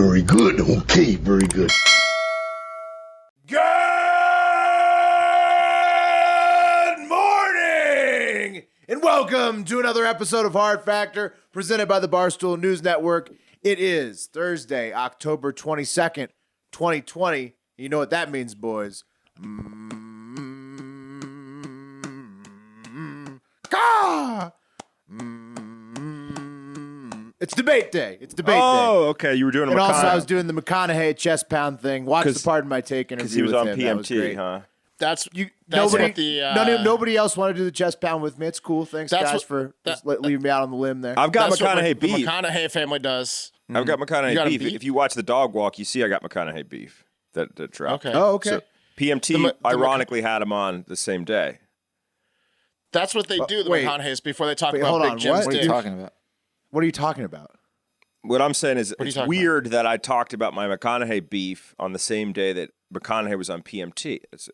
very good. Okay, very good. Good morning, and welcome to another episode of Hard Factor, presented by the Barstool News Network. It is Thursday, October 22nd, 2020. You know what that means, boys. It's debate day. It's debate day. Oh, okay. You were doing a And McConaughey. also, I was doing the McConaughey chest pound thing. Watch the Pardon My Take interview Because he was with on him. That was PMT, great. huh? That's Nobody, what the nobody else wanted to do the chest pound with me. It's cool. Thanks, guys, for just leaving me out on the limb there. I've got that's what McConaughey the beef. McConaughey family does. I've got McConaughey You got a beef. beef? If you watch the dog walk, you see I got McConaughey beef that dropped. Okay. Oh, okay. So PMT ironically had him on the same day. That's what they do, the wait. McConaughey's, before they talk Wait, about hold Big on, Jim's what? dick. talking about? What are you talking about? What I'm saying is are you it's talking weird that I talked about my McConaughey beef on the same day that McConaughey was on PMT. It's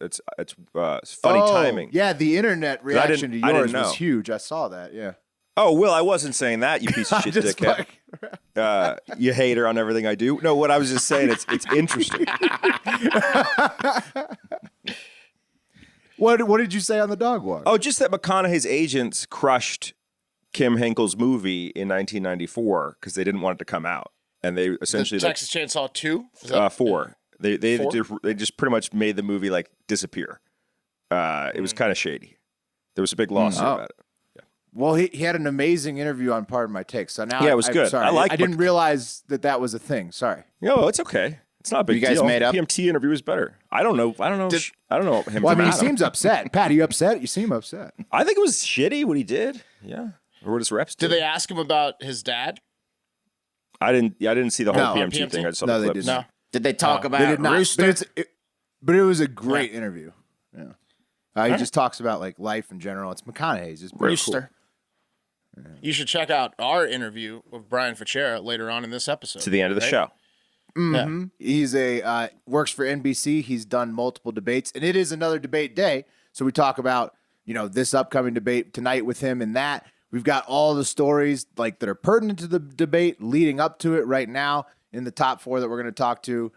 funny timing. Yeah, the internet reaction to I didn't yours know. was huge. I saw that. Yeah. Oh, Will, I wasn't saying that, you piece of shit Just dickhead. You hater on everything I do. No, what I was just saying, it's interesting. What did you say on the dog walk? Oh, just that McConaughey's agents crushed Kim Henkel's movie in 1994 because they didn't want it to come out, and they essentially Texas Chainsaw 2? like 4. They Four? just pretty much made the movie like disappear. It was kind of shady. There was a big lawsuit about it. Well, he had an amazing interview on Pardon My Take. So now Yeah, it was good. Sorry, I didn't realize that was a thing. Sorry. No, it's okay. It's not a big You guys deal. made up? PMT interview is better. I don't know. I don't know him. Well, I from mean, he Adam. seems upset. Pat, are you upset? You seem upset. I think it was shitty what he did. Yeah, or what his reps did. Did they ask him about his dad? I didn't see the whole No. PMT thing. I just saw No, the they clips. didn't. No. Did they talk about They did not. Rooster? But it was a great interview. Yeah. He just talks about like life in general. It's McConaughey. He's just very Rooster. You should check out our interview with Brian Vasheira later on in this episode. To the end of the right? show. Yeah. He's works for NBC. He's done multiple debates, and it is another debate day. So we talk about this upcoming debate tonight with him, and that we've got all the stories like that are pertinent to the debate leading up to it right now in the top 4 that we're going to talk to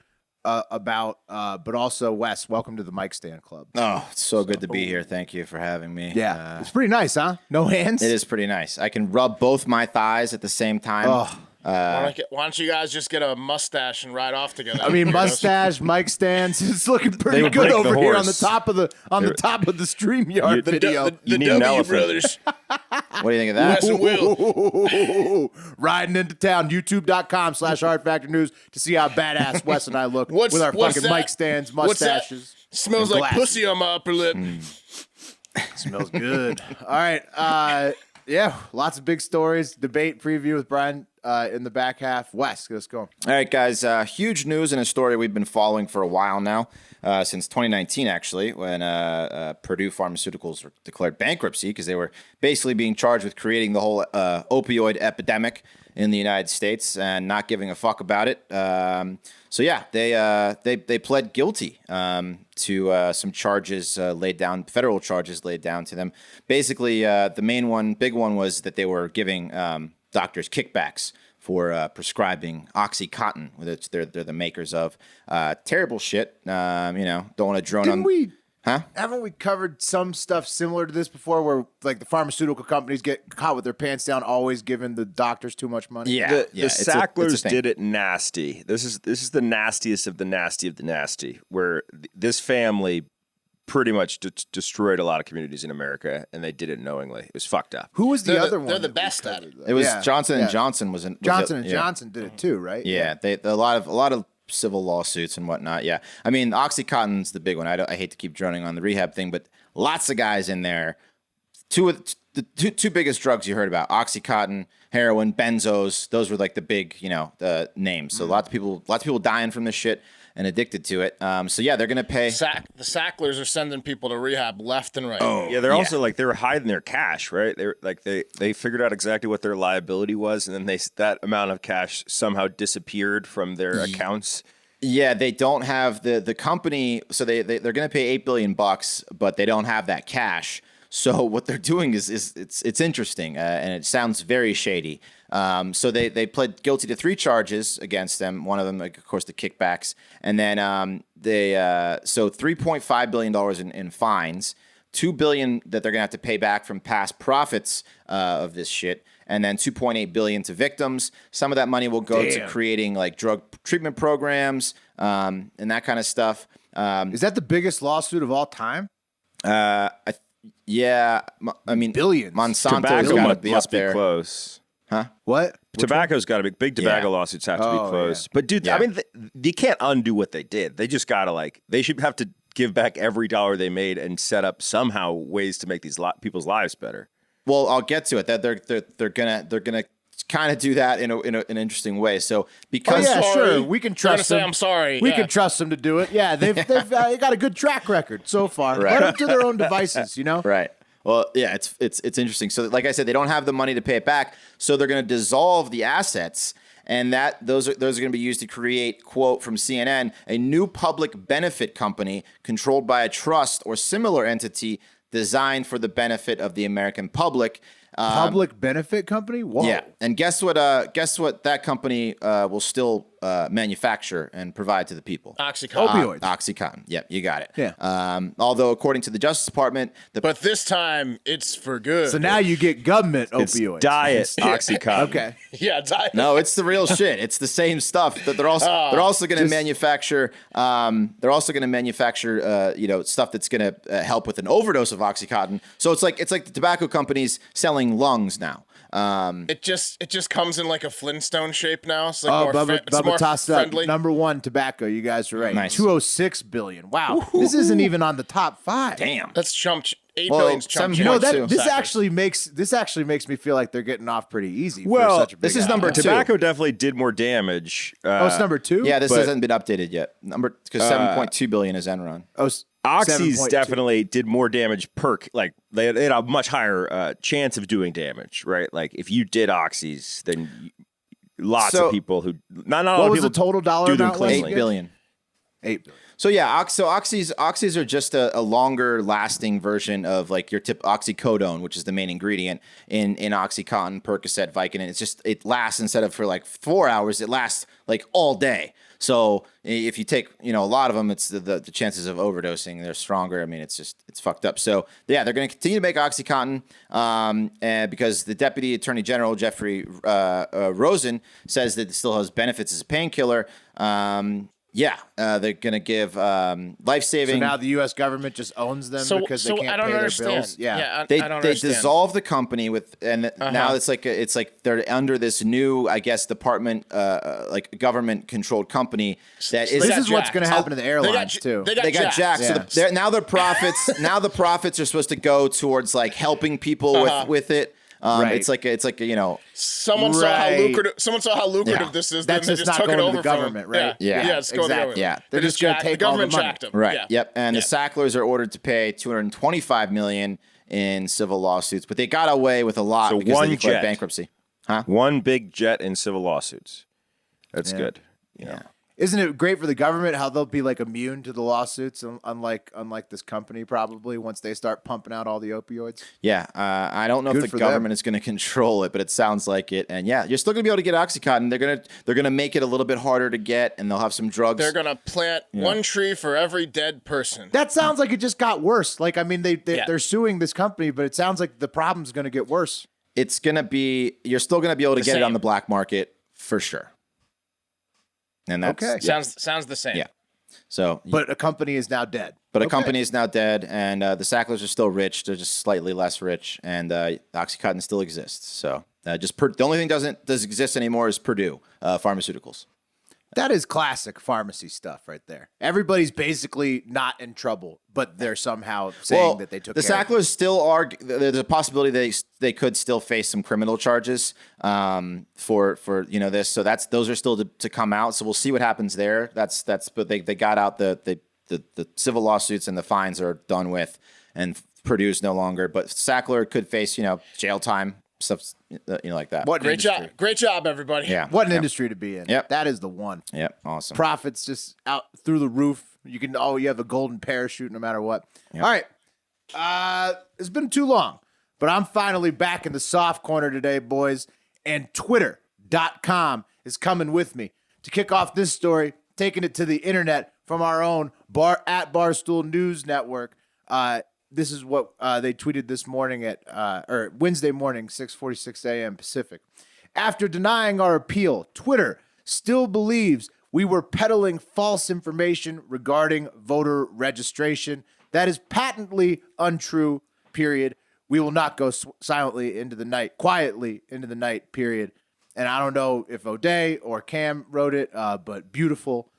about. But also, Wes, welcome to the Mic Stand Club. Oh, it's so good to be here. Thank you for having me. Yeah, it's pretty nice, huh? No hands. It is pretty nice. I can rub both my thighs at the same time. Oh. Why don't you guys just get a mustache and ride off together? I mean, mustache, mic stands. It's looking pretty would good break the over here on the horse. top of the StreamYard video. You need an elephant. brothers. What do you think of that? Wes and Will. Riding into town, youtube.com/Hard Factor News to see how badass Wes and I look What's- with our what's fucking that? mic stands, What's that? mustaches. Smells and like glasses. pussy on my upper lip. Smells good. All right. Yeah, lots of big stories. Debate preview with Brian in the back half. Wes, let's go. All right, guys. Huge news and a story we've been following for a while now, since 2019, actually, when Purdue Pharmaceuticals declared bankruptcy because they were basically being charged with creating the whole opioid epidemic in the United States and not giving a fuck about it. So yeah, they pled guilty to some charges laid down, federal charges laid down to them. Basically, the main big one was that they were giving doctors kickbacks for prescribing Oxycontin, which they're the makers of. Terrible shit. Don't want to drone on. Haven't we covered some stuff similar to this before where like the pharmaceutical companies get caught with their pants down, always giving the doctors too much money? Yeah, The it's a Sacklers thing. did it nasty. This is the nastiest of the nasty of the nasty, where this family pretty much destroyed a lot of communities in America, and they did it knowingly. It was fucked up. Who was the They're other the- one? they're the that we best at covered, it. though? It was Yeah, Johnson yeah. and Johnson was Johnson and yeah. Johnson did it too, right? Yeah, a lot of civil lawsuits and whatnot. Yeah, I mean, Oxycontin's the big one. I hate to keep droning on the rehab thing, but lots of guys in there. The two biggest drugs you heard about: Oxycontin, heroin, benzos. Those were like the big, names. So lots of people dying from this shit and addicted to it. So yeah, they're gonna pay. The Sacklers are sending people to rehab left and right. Yeah, they're also like they were hiding their cash, right? They're like they figured out exactly what their liability was, and then that amount of cash somehow disappeared from their accounts. Yeah, they don't have the company, so they're going to pay $8 billion, but they don't have that cash. So what they're doing is it's interesting, and it sounds very shady. So they pled guilty to 3 charges against them. One of them, like, of course, the kickbacks, and then so $3.5 billion in fines, $2 billion that they're gonna have to pay back from past profits of this shit, and then $2.8 billion to victims. Some of that money will go to creating like drug treatment programs and that kind of stuff. Is that the biggest lawsuit of all time? Yeah, I mean, Billions. Monsanto's Tobacco got to be must up there. be close. What? Tobacco's got to be big. Tobacco lawsuits have to be close. Yeah. But dude, I mean, you can't undo what they did. They just got to they should have to give back every dollar they made and set up somehow ways to make these people's lives better. Well, I'll get to it. That they're gonna kind of do that in an interesting way. So because sure, we can trust them. Say I'm sorry. We can trust them to do it. Yeah, they've got a good track record so far. Right. Let them to their own devices, you know. Right. Well, yeah, it's interesting. So, like I said, they don't have the money to pay it back, so they're going to dissolve the assets, and those are going to be used to create, quote from CNN, a new public benefit company controlled by a trust or similar entity designed for the benefit of the American public. Public benefit company? Whoa. Yeah, and guess what that company will still manufacture and provide to the people? Oxycontin. Opioids. Oxycontin. Yep, you got it. Yeah. Although, according to the Justice Department, But this time it's for good. So now you get government It's opioids. diet Oxycontin. Okay. yeah, diet. no, it's the real shit. It's the same stuff that they're also going to manufacture. They're also going to manufacture, stuff that's going to help with an overdose of Oxycontin. So it's like the tobacco companies selling lungs now. It just comes in like a Flintstone shape now. It's like Oh, more, it's more Bubba tossed friendly. up number 1 tobacco. You guys are right. Nice. $206 billion. Wow. This isn't even on the top 5. Damn. That's chump. 8 Well, billion's chump. some- You know Point two. that this actually makes me feel like they're getting off pretty easy. Well, for such a big this is app. number 2. Tobacco definitely did more damage. Oh, it's number 2. Yeah, this But- hasn't been updated yet. Because 7.2 billion is Enron. Oh, Oxys 7.2. definitely did more damage like they had a much higher chance of doing damage, right? Like if you did Oxys, then lots of people who not all What was people the total dollar do them amount? Like? cleanly. 8 billion. 8 billion. So yeah, oxys are just a longer lasting version of like your oxycodone, which is the main ingredient in Oxycontin, Percocet, Vicodin. It lasts instead of for like 4 hours, it lasts like all day. So if you take a lot of them, it's the chances of overdosing, they're stronger. I mean, it's fucked up. So yeah, they're going to continue to make Oxycontin, and because the Deputy Attorney General Jeffrey Rosen says that it still has benefits as a painkiller. They're going to give life-saving. So now the U.S. government just owns them because they can't I don't pay understand. their bills. Yeah. I don't They understand. dissolve the company now it's like they're under this new, I guess, department, like government controlled company that is. This got is what's jacked. going to happen to the airlines too. They They got jacked. Yeah. So now the profits are supposed to go towards like helping people with it. Right. It's like Someone saw how Right. lucrative this is. That's then just they just not took going it to over the government, from them. right? Yeah, it's going to the exactly. government. Yeah. They're just gonna take the all the government money. jacked them. right. Yeah. Yep. And the Sacklers are ordered to pay $225 million in civil lawsuits, but they got away with a lot So because one they declared jet. bankruptcy. One big jet in civil lawsuits. That's good. Yeah. Isn't it great for the government how they'll be like immune to the lawsuits, unlike this company probably once they start pumping out all the opioids? Yeah, I don't know Good if for the government is going to control it, but it sounds like it. And yeah, you're still going to be able to get Oxycontin. They're gonna make it a little bit harder to get, and they'll have some drugs. They're going to plant one tree for every dead person. That sounds like it just got worse. Like, I mean, they're suing this company, but it sounds like the problem's going to get worse. It's going to be. You're still going to be able to get it on same. the black market for sure. And that's Okay. Sounds the same. Yeah. So, But a company is now dead. but a company is now dead, and the Sacklers are still rich. They're just slightly less rich, and Oxycontin still exists. So, the only thing doesn't exist anymore is Purdue Pharmaceuticals. That is classic pharmacy stuff right there. Everybody's basically not in trouble, but they're somehow saying that they took the care of it. Sacklers still are. There's a possibility they could still face some criminal charges for this. So those are still to come out. So we'll see what happens there. But they got out the civil lawsuits and the fines are done with, and Purdue's no longer. But Sackler could face jail time, stuff like that. What an Great industry. job. Great job, everybody. Yeah. What an industry to be in. Yep. That is the one. Yep. Awesome. Profits just out through the roof. You have a golden parachute no matter what. Yep. All right. It's been too long, but I'm finally back in the soft corner today, boys. And Twitter.com is coming with me to kick off this story, taking it to the internet from our own Barstool News Network. This is what they tweeted this morning or Wednesday morning, 6:46 a.m. Pacific. After denying our appeal, Twitter still believes we were peddling false information regarding voter registration. That is patently untrue, period. We will not go quietly into the night, period. And I don't know if O'Day or Cam wrote it, but beautiful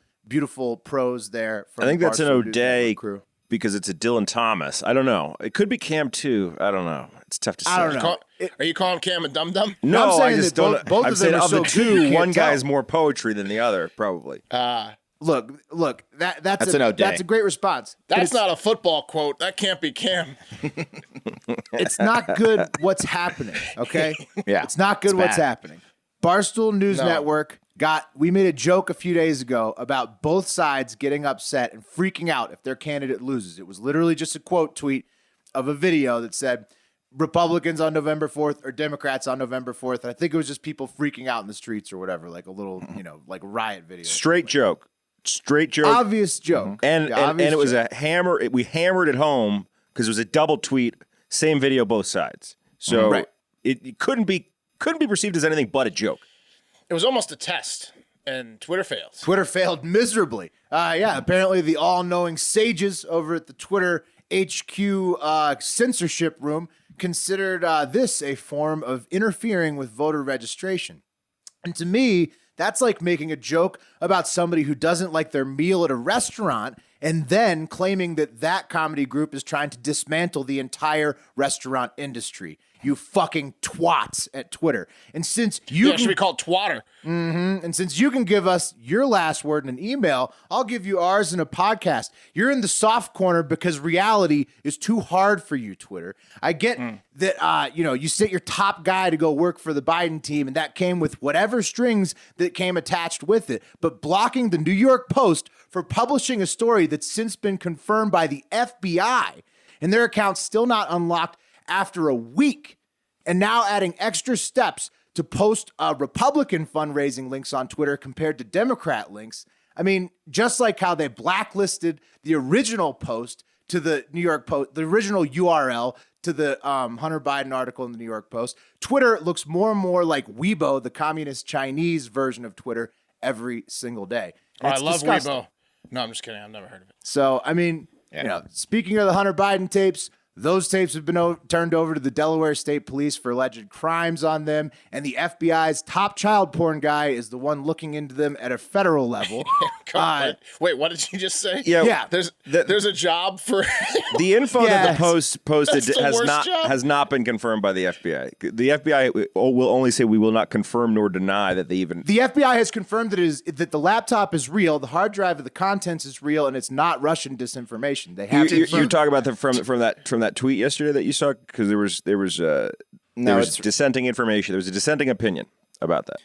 prose there. From I think that's an Barstool News O'Day Network crew. because it's a Dylan Thomas. I don't know. It could be Cam too. I don't know. It's tough to say. I don't know. Are you calling Cam a dum-dum? No, I'm saying I just that don't. both I'm of them saying are of so the good, you two, can't one tell. guy's more poetry than the other, probably. Look, that's an O'Day. That's a great response. But That's not a football quote. That can't be Cam. It's not good what's happening, okay? Yeah, It's not good it's what's bad. happening. Barstool News Network we made a joke a few days ago about both sides getting upset and freaking out if their candidate loses. It was literally just a quote tweet of a video that said Republicans on November 4th or Democrats on November 4th. And I think it was just people freaking out in the streets or whatever, like a little, like riot video. Straight joke. Obvious joke. And Yeah, and obvious it was joke. a hammer. We hammered it home because it was a double tweet, same video, both sides. So Right. it couldn't be perceived as anything but a joke. It was almost a test, and Twitter failed. Twitter failed miserably. Apparently the all-knowing sages over at the Twitter HQ censorship room considered this a form of interfering with voter registration. And to me, that's like making a joke about somebody who doesn't like their meal at a restaurant and then claiming that comedy group is trying to dismantle the entire restaurant industry. You fucking twats at Twitter. And since you Should be called twatter. And since you can give us your last word in an email, I'll give you ours in a podcast. You're in the soft corner because reality is too hard for you, Twitter. I get that, you sent your top guy to go work for the Biden team, and that came with whatever strings that came attached with it. But blocking the New York Post for publishing a story that's since been confirmed by the FBI and their account's still not unlocked after a week, and now adding extra steps to post Republican fundraising links on Twitter compared to Democrat links. I mean, just like how they blacklisted the original post to the New York Post, the original URL to the Hunter Biden article in the New York Post, Twitter looks more and more like Weibo, the communist Chinese version of Twitter, every single day. And I it's love disgusting. Weibo. No, I'm just kidding. I've never heard of it. So, I mean, speaking of the Hunter Biden tapes, those tapes have been turned over to the Delaware State Police for alleged crimes on them, and the FBI's top child porn guy is the one looking into them at a federal level. Wait, what did you just say? Yeah. There's a job for The info that the Post posted That's the worst job. has not been confirmed by the FBI. The FBI will only say we will not confirm nor deny that they even. The FBI has confirmed that the laptop is real, the hard drive of the contents is real, and it's not Russian disinformation. They have You talk about from that tweet yesterday that you saw, because there was dissenting information. There was a dissenting opinion about that.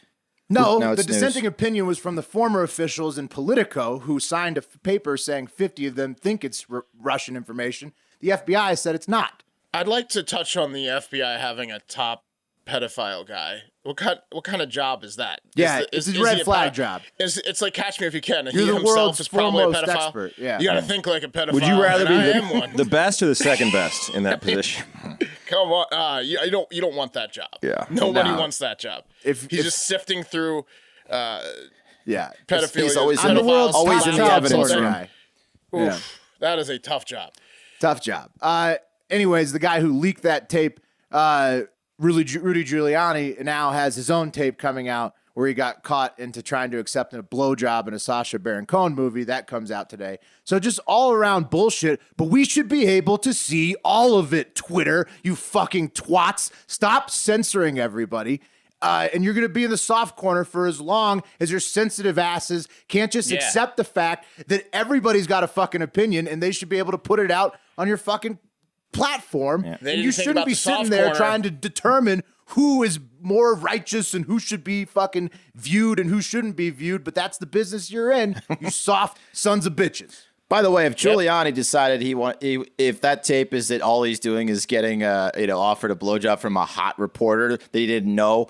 No, No, the it's news. dissenting opinion was from the former officials in Politico who signed a paper saying 50 of them think it's Russian information. The FBI said it's not. I'd like to touch on the FBI having a top pedophile guy. What kind of job is that? Yeah, it's a red flag job. It's like Catch Me If You Can. And You're he the himself world's is probably a foremost pedophile. expert, yeah. You got to think like a pedophile. Would you rather and I be am one. the best or the second best in that position? Come on, you don't want that job. Yeah. Nobody No. wants that job. If Just sifting through Yeah. pedophilia. He's always I'm the world's always top in the child evidence porn room. guy. Oof, Yeah. that is a tough job. Tough job. Anyways, the guy who leaked that tape, Rudy Giuliani, now has his own tape coming out where he got caught into trying to accept a blowjob in a Sacha Baron Cohen movie. That comes out today. So just all around bullshit, but we should be able to see all of it, Twitter, you fucking twats. Stop censoring everybody. And you're going to be in the soft corner for as long as your sensitive asses can't just accept the fact that everybody's got a fucking opinion and they should be able to put it out on your fucking platform. They And didn't you think shouldn't about be the soft sitting there corner. trying to determine who is more righteous and who should be fucking viewed and who shouldn't be viewed. But that's the business you're in, you soft sons of bitches. By the way, if Giuliani decided if that tape is that all he's doing is getting offered a blowjob from a hot reporter that he didn't know,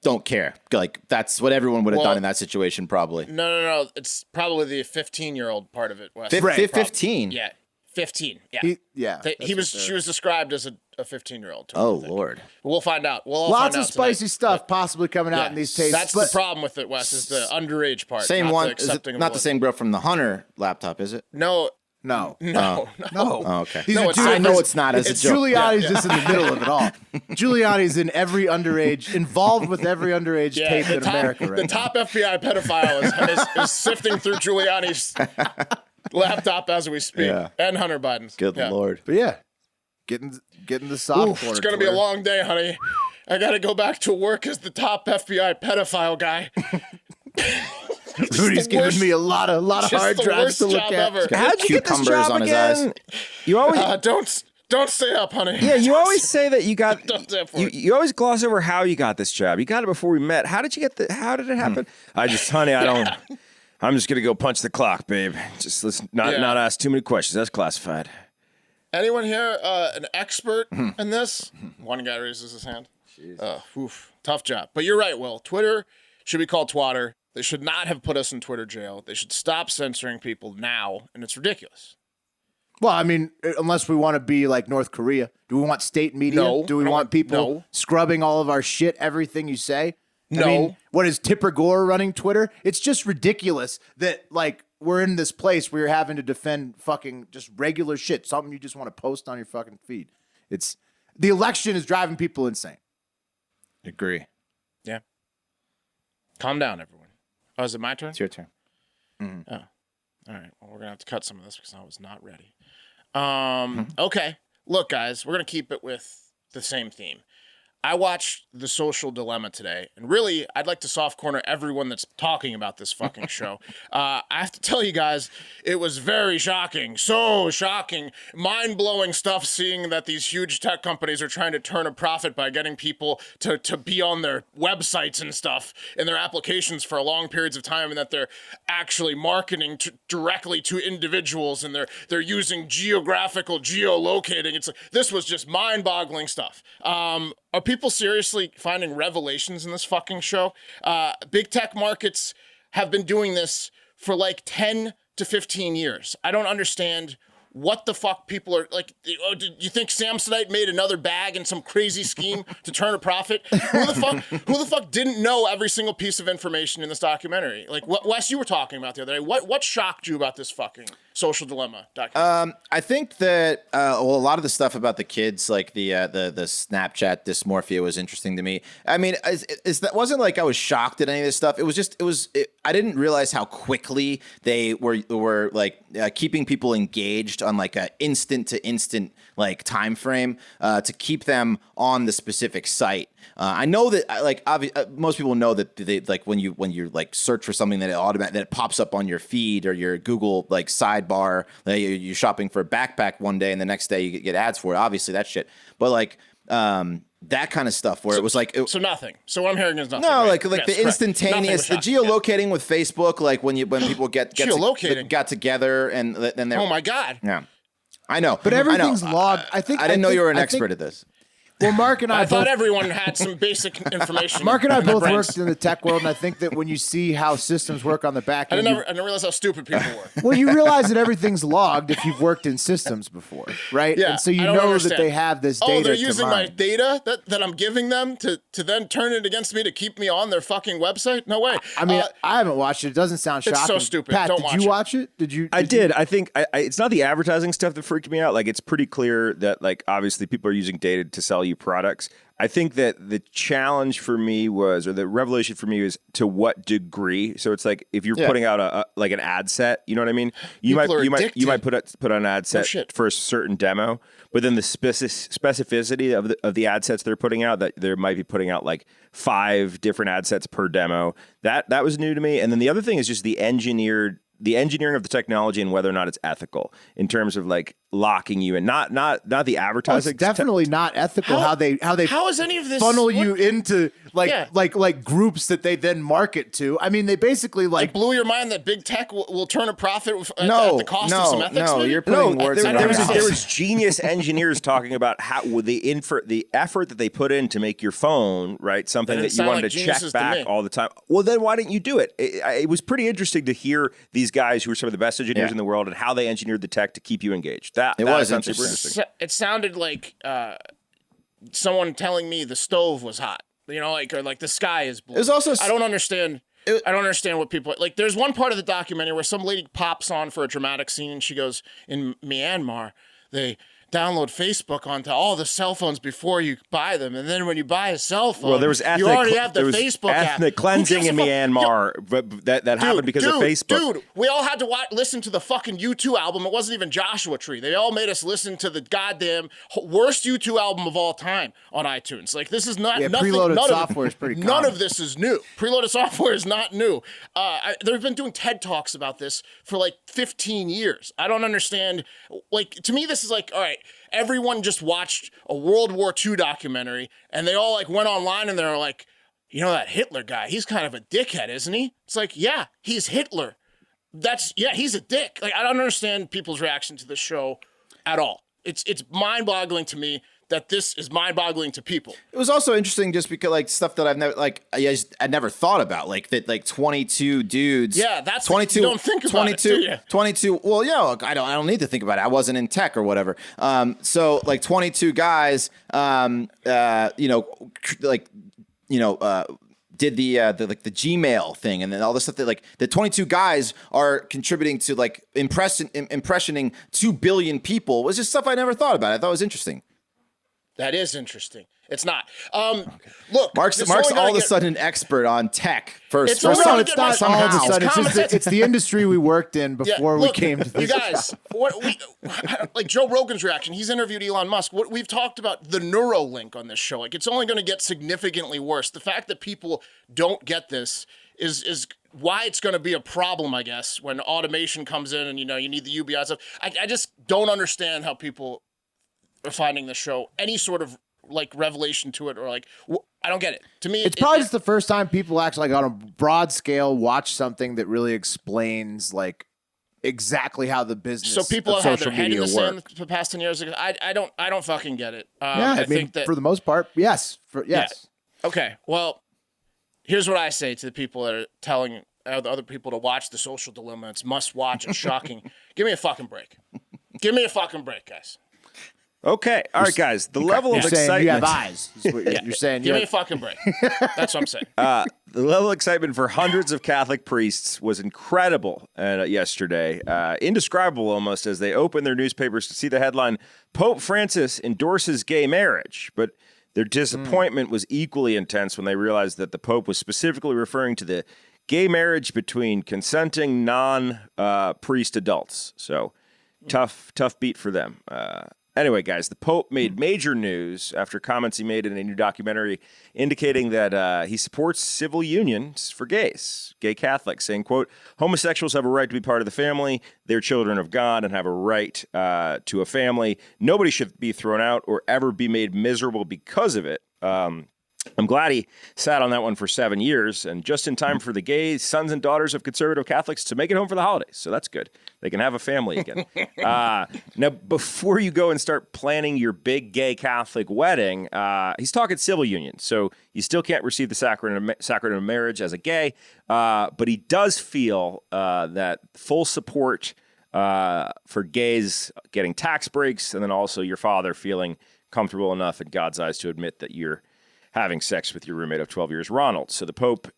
don't care. Like that's what everyone would have done in that situation, probably. No. It's probably the 15-year-old part of it. Wes. 15. Yeah, 15. Yeah, She was described as a 15-year-old. Oh Lord. We'll find out. We'll all Lots find of out spicy tonight. stuff possibly coming out in these tapes. That's the problem with it, Wes. Is the underage part. Same not one. The Is it accepting not of the same girl from the Hunter laptop, is it? No. No. Oh, okay. I know it's not as a joke. Giuliani's just in the middle of it all. Giuliani's in every underage, involved with every underage tape in America right The top FBI pedophile is sifting through Giuliani's laptop as we speak, and Hunter Biden's. Good Lord. But yeah, getting the soft corner. It's going to be a long day, honey. I got to go back to work as the top FBI pedophile guy. Rudy's giving me a lot of hard drives to look at. Ever. How'd you get this job on again? You always don't stay up, honey. Yeah, you always say that you got. Don't stay up for it. You always gloss over how you got this job. You got it before we met. How did you get How did it happen? I just I'm just gonna go punch the clock, babe. Just listen, not ask too many questions. That's classified. Anyone here an expert in this? One guy raises his hand. Tough job. But you're right, Will. Twitter should be called Twatter. They should not have put us in Twitter jail. They should stop censoring people now, and it's ridiculous. Well, I mean, unless we want to be like North Korea. Do we want state media? No. Do we want people scrubbing all of our shit, everything you say? No. I mean, what is Tipper Gore running Twitter? It's just ridiculous that, like, we're in this place where you're having to defend fucking just regular shit, something you just want to post on your fucking feed. The election is driving people insane. Agree. Yeah. Calm down, everyone. Oh, is it my turn? It's your turn. Oh, all right. Well, we're gonna have to cut some of this because I was not ready. Okay. Look, guys, we're gonna keep it with the same theme. I watched The Social Dilemma today, and really, I'd like to soft corner everyone that's talking about this fucking show. I have to tell you guys, it was very shocking. So shocking. Mind-blowing stuff seeing that these huge tech companies are trying to turn a profit by getting people to be on their websites and stuff in their applications for long periods of time, and that they're actually marketing directly to individuals, and they're using geolocating. This was just mind-boggling stuff. Are people seriously finding revelations in this fucking show? Big tech markets have been doing this for like 10 to 15 years. I don't understand what the fuck people are like. Oh, did you think Samsonite made another bag in some crazy scheme to turn a profit? Who the fuck didn't know every single piece of information in this documentary? Like what Wes, you were talking about the other day. What shocked you about this fucking Social Dilemma documentary? I think that a lot of the stuff about the kids, like the Snapchat dysmorphia, was interesting to me. I mean, that wasn't like I was shocked at any of this stuff. It was I didn't realize how quickly they were like keeping people engaged on like a instant to instant like time frame to keep them on the specific site. I know that most people know that they like when you like search for something that it pops up on your feed or your Google like sidebar. You're shopping for a backpack one day and the next day you get ads for it. Obviously that shit. But like that kind of stuff where it was like so nothing. So what I'm hearing is nothing. No, right? like the instantaneous, the geolocating with Facebook, like when people get got together and then they're oh my god. Yeah, I know, but everything's logged. I didn't know you were an expert at this. Well, Mark and I thought everyone had some basic information. Mark and I both worked in the tech world, and I think that when you see how systems work on the back end, I didn't realize how stupid people were. Well, you realize that everything's logged if you've worked in systems before, right? Yeah, and so you know that they have this data. Oh, they're using my data that I'm giving them to then turn it against me to keep me on their fucking website? No way. I mean, I haven't watched it. It doesn't sound shocking. It's so stupid. Pat, Don't did you watch it? Did you? I did. I think it's not the advertising stuff that freaked me out. Like, it's pretty clear that, like, obviously people are using data to sell you products. I think that the challenge for me was, or the revelation for me was, to what degree. So it's like if you're putting out like an ad set, you know what I mean? You might put on an ad set for a certain demo, but then the specificity of the ad sets they're putting out, that they might be putting out like 5 different ad sets per demo. That was new to me. And then the other thing is just the engineering of the technology and whether or not it's ethical in terms of like locking you in. Not the advertising. It's definitely not ethical how they how is any of this funnel you into like groups that they then market to. I mean, they basically It blew your mind that big tech will turn a profit at the cost of some ethics. No, you're putting words in there our mouth. there was genius engineers talking about how the effort that they put in to make your phone something that you wanted to check back all the time. Well, then why didn't you do it? It was pretty interesting to hear these guys who are some of the best engineers in the world and how they engineered the tech to keep you engaged. That was super interesting. It sounded like someone telling me the stove was hot. Or the sky is blue. It was also I don't understand. I don't understand what people like. There's one part of the documentary where some lady pops on for a dramatic scene, and she goes, "In Myanmar, they download Facebook onto all the cell phones before you buy them, and then when you buy a cell phone, there was you already have the Facebook ethnic app. cleansing in Myanmar, but that happened because of Facebook. Dude, we all had to listen to the fucking U2 album. It wasn't even Joshua Tree. They all made us listen to the goddamn worst U2 album of all time on iTunes. Like, this is not nothing. Preloaded software is pretty common. None of this is new. Preloaded software is not new. They've been doing TED Talks about this for like 15 years. I don't understand. Like, to me, this is like, all right, everyone just watched a World War II documentary, and they all went online and they're like, that Hitler guy, he's kind of a dickhead, isn't he? It's like, yeah, he's Hitler. He's a dick. Like, I don't understand people's reaction to this show at all. It's mind-boggling to me that this is mind-boggling to people. It was also interesting just because stuff that I've never I never thought about, like 22 dudes. Yeah, that's 22. You don't think about 22, it, do you? 22. Well, look, I don't need to think about it. I wasn't in tech or whatever. So 22 guys. Did the Gmail thing, and then all this stuff that the 22 guys are contributing to impressioning 2 billion people was just stuff I never thought about. I thought it was interesting. That is interesting. It's not. Look, Mark's all of a sudden an expert on tech. It's not all of a sudden. It's the industry we worked in before we came to this. You guys, like Joe Rogan's reaction. He's interviewed Elon Musk. We've talked about the Neuralink on this show. Like, it's only going to get significantly worse. The fact that people don't get this is why it's going to be a problem, I guess, when automation comes in and you need the UBI stuff. I just don't understand how people are finding the show any sort of revelation to it, or I don't get it. To me, it's probably just the first time people actually on a broad scale watch something that really explains exactly how the business. So people of have had social their head in media the sand work. the past 10 years. I don't fucking get it. I think that for the most part, yes. Yes. Yeah. Okay. Well, here's what I say to the people that are telling other people to watch The Social Dilemma. It's must watch. It's shocking. Give me a fucking break. Give me a fucking break, guys. Okay. All right, guys. The level of excitement. You have eyes. Is what you're saying. Give me a fucking break. That's what I'm saying. The level of excitement for hundreds of Catholic priests was incredible yesterday. Indescribable almost, as they opened their newspapers to see the headline, Pope Francis endorses gay marriage. But their disappointment was equally intense when they realized that the Pope was specifically referring to the gay marriage between consenting non-priest adults. So tough beat for them. Anyway, guys, the Pope made major news after comments he made in a new documentary indicating that he supports civil unions for gays, gay Catholics, saying, quote, homosexuals have a right to be part of the family. They're children of God and have a right to a family. Nobody should be thrown out or ever be made miserable because of it. I'm glad he sat on that one for 7 years and just in time for the gay sons and daughters of conservative Catholics to make it home for the holidays. So that's good. They can have a family again. Now, before you go and start planning your big gay Catholic wedding, he's talking civil union. So you still can't receive the sacrament of marriage as a gay, but he does feel that full support for gays getting tax breaks, and then also your father feeling comfortable enough in God's eyes to admit that you're having sex with your roommate of 12 years, Ronald. So the Pope,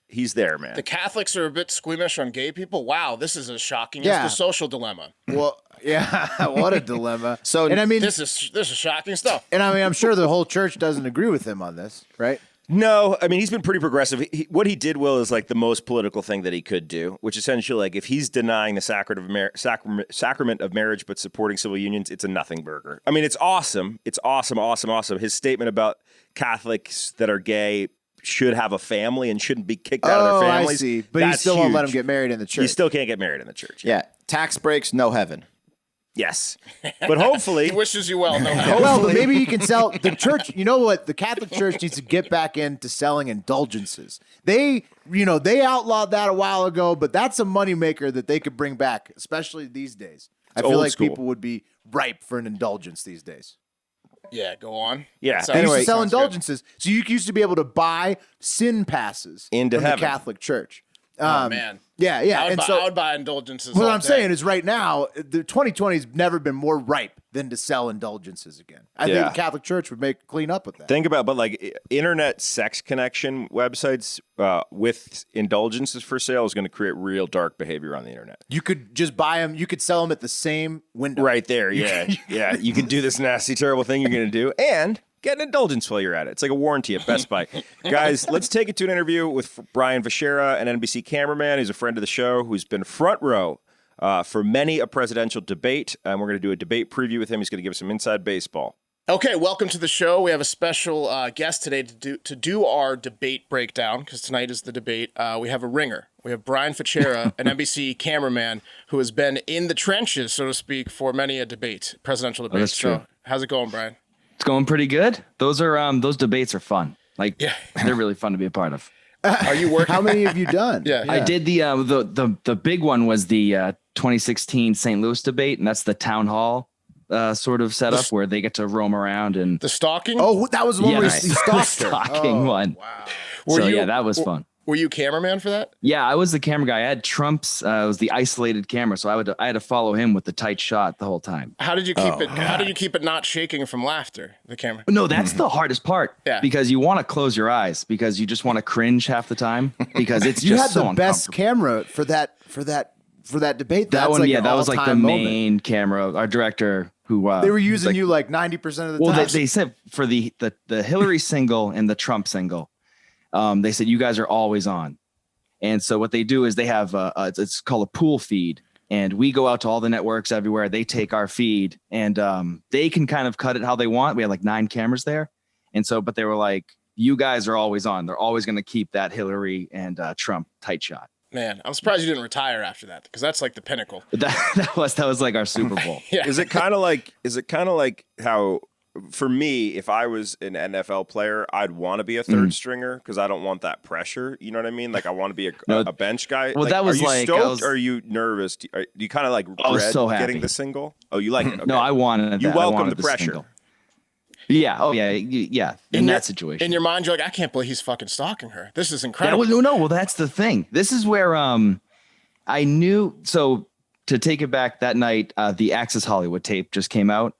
he's there, man. The Catholics are a bit squeamish on gay people. Wow, this is as shocking as The Social Dilemma. Well, yeah, what a dilemma. So, and I mean, this is shocking stuff. And I mean, I'm sure the whole church doesn't agree with him on this, right? No, I mean, he's been pretty progressive. What he did, Will, is the most political thing that he could do, which essentially, if he's denying the sacrament of marriage but supporting civil unions, it's a nothing burger. I mean, it's awesome. It's awesome. His statement about Catholics that are gay should have a family and shouldn't be kicked out of their families. I see. But you still won't let them get married in the church. You still can't get married in the church. Yeah. Tax breaks, no heaven. Yes, but houghly, He wishes you well. No, Well, but maybe you can sell the church. You know what? The Catholic Church needs to get back into selling indulgences. They outlawed that a while ago, but that's a moneymaker that they could bring back, especially these days. I feel old like school. people would be ripe for an indulgence these days. yeah, go on. Yeah. So- They used Anyway, to sell sounds good. indulgences. So you used to be able to buy sin passes Into from heaven. the Catholic Church. Oh man. Yeah, yeah. I would buy indulgences. What all I'm day. saying is right now, the 2020 has never been more ripe than to sell indulgences again. I think Yeah. the Catholic Church would clean up with that. Think about, but like internet sex connection websites with indulgences for sale is going to create real dark behavior on the internet. You could just buy them. You could sell them at the same window. Right there, yeah, yeah. You can do this nasty, terrible thing you're going to do, and get an indulgence while you're at it. It's like a warranty at Best Buy. Guys, let's take it to an interview with Brian Vasheira, an NBC cameraman. He's a friend of the show who's been front row for many a presidential debate. And we're going to do a debate preview with him. He's going to give us some inside baseball. Okay, welcome to the show. We have a special guest today to do our debate breakdown because tonight is the debate. We have a ringer. We have Brian Fichera, an NBC cameraman who has been in the trenches, so to speak, for many a debate, presidential debate. that's true. So, how's it going, Brian? It's going pretty good. Those debates are fun. Like they're really fun to be a part of. Are you working? How many have you done? Yeah. I did the big one was the 2016 St. Louis debate, and that's the town hall sort of setup where they get to roam around and The stalking? Oh, that was the one where Yes, he the stalked her. stalking one. wow. So yeah, that was fun. Were you cameraman for that? Yeah, I was the camera guy. I had Trump's. It was the isolated camera, so I had to follow him with the tight shot the whole time. How did you keep it? How did you keep it not shaking from laughter? The camera. No, that's the hardest part. Yeah. Because you want to close your eyes because you just want to cringe half the time because it's You just had so the best uncomfortable. camera for that debate. That That's one, like yeah, an that was like the all-time moment. main camera. Our director, who They were using you like 90% of the well, time. they said for the Hillary single and the Trump single, they said you guys are always on, and so what they do is they have it's called a pool feed, and we go out to all the networks everywhere. They take our feed, and they can kind of cut it how they want. We had like 9 cameras there, and so but they were like, you guys are always on. They're always going to keep that Hillary and Trump tight shot. Man, I'm surprised you didn't retire after that because that's like the pinnacle. But that was like our Super Bowl. Yeah. Is it kind of like how, for me, if I was an NFL player, I'd want to be a third stringer because I don't want that pressure. You know what I mean? Like I want to be a bench guy. Well, that was are you like- stoked or are you nervous? Do you kind of like I was dread so happy. getting the single? Oh, you like it? Okay. No, I wanted You that. I welcome wanted the pressure. single. Yeah. Oh, yeah. Yeah. In that situation. In your mind, you're like, I can't believe he's fucking stalking her. This is Yeah, incredible. well, no. Well, that's the thing. This is where I knew. So to take it back, that night, the Access Hollywood tape just came out.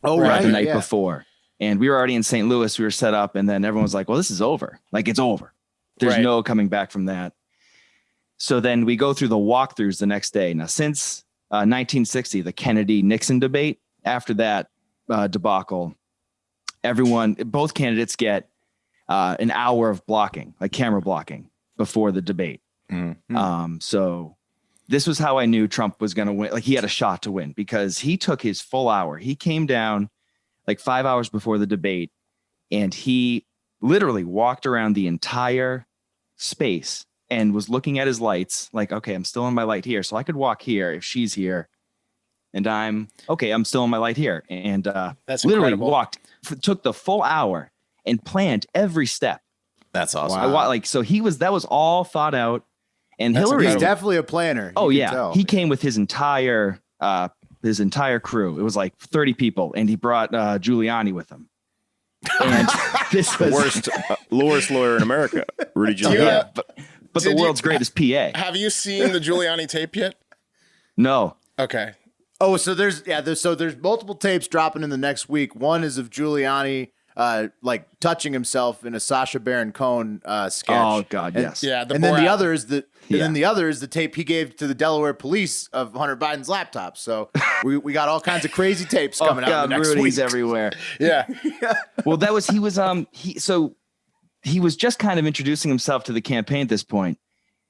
oh, The night yeah. before, and we were already in St. Louis. We were set up, and then everyone was like, "Well, this is over. Like it's over. There's Right. no coming back from that." So then we go through the walkthroughs the next day. Now, since 1960, the Kennedy-Nixon debate, after that debacle, both candidates get an hour of blocking, like camera blocking, before the debate. So this was how I knew Trump was going to win. Like he had a shot to win because he took his full hour. He came down like 5 hours before the debate, and he literally walked around the entire space and was looking at his lights like, okay, I'm still on my light here. So I could walk here if she's here. And I'm still on my light here. And That's literally incredible. took the full hour and planned every step. That's awesome. That was all thought out. And He's Hillary, definitely a planner. oh You can yeah, tell. he came with his entire crew. It was like 30 people, and he brought Giuliani with him. And this The was worst lawyer in America, Rudy Do you, Giuliani. but Did the you- world's greatest PA. have you seen the Giuliani tape yet? No, Okay. Oh, so there's multiple tapes dropping in the next week. One is of Giuliani like touching himself in a Sacha Baron Cohen sketch. Oh God, And- yes. Yeah. and then the Borat. other is the Yeah. then the other is the tape he gave to the Delaware police of Hunter Biden's laptop. So we got all kinds of crazy tapes coming out in the next Rudy's week. everywhere. Yeah. Well, he was just kind of introducing himself to the campaign at this point.